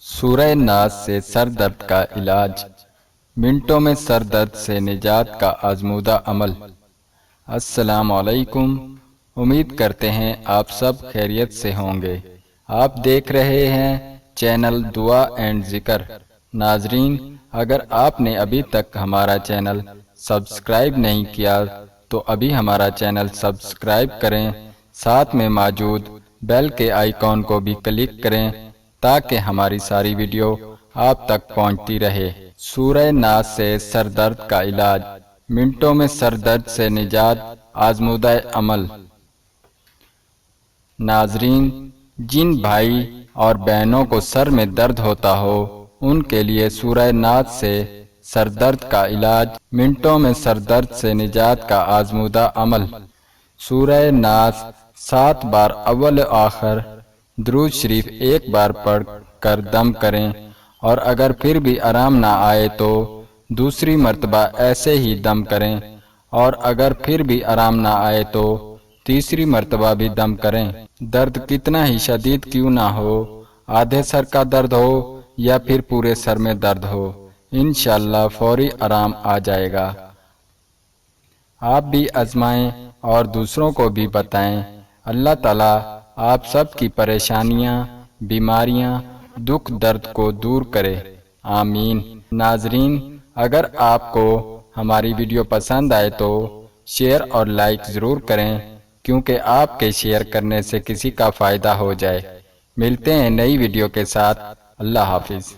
سورہ ناس سے سر درد کا علاج، منٹوں میں سر درد سے نجات کا آزمودہ عمل۔ السلام علیکم، امید کرتے ہیں آپ سب خیریت سے ہوں گے۔ آپ دیکھ رہے ہیں چینل دعا اینڈ ذکر۔ ناظرین، اگر آپ نے ابھی تک ہمارا چینل سبسکرائب نہیں کیا تو ابھی ہمارا چینل سبسکرائب کریں، ساتھ میں موجود بیل کے آئیکن کو بھی کلک کریں تاکہ ہماری ساری ویڈیو آپ تک پہنچتی رہے۔ سورہ ناس سے سر درد کا علاج، منٹوں میں سر درد سے نجات آزمودہ عمل۔ ناظرین، جن بھائی اور بہنوں کو سر میں درد ہوتا ہو ان کے لیے سورہ ناس سے سر درد کا علاج، منٹوں میں سر درد سے نجات کا آزمودہ عمل۔ سورہ ناس 7 بار اول و آخر، درود شریف 1 بار پڑھ کر دم کریں، اور اگر پھر بھی آرام نہ آئے تو دوسری مرتبہ ایسے ہی دم کریں، اور اگر پھر بھی آرام نہ آئے تو تیسری مرتبہ بھی دم کریں۔ درد کتنا ہی شدید کیوں نہ ہو، آدھے سر کا درد ہو یا پھر پورے سر میں درد ہو، انشاءاللہ فوری آرام آ جائے گا۔ آپ بھی آزمائیں اور دوسروں کو بھی بتائیں۔ اللہ تعالیٰ آپ سب کی پریشانیاں، بیماریاں، دکھ درد کو دور کرے، آمین۔ ناظرین، اگر آپ کو ہماری ویڈیو پسند آئے تو شیئر اور لائک ضرور کریں، کیونکہ آپ کے شیئر کرنے سے کسی کا فائدہ ہو جائے۔ ملتے ہیں نئی ویڈیو کے ساتھ، اللہ حافظ۔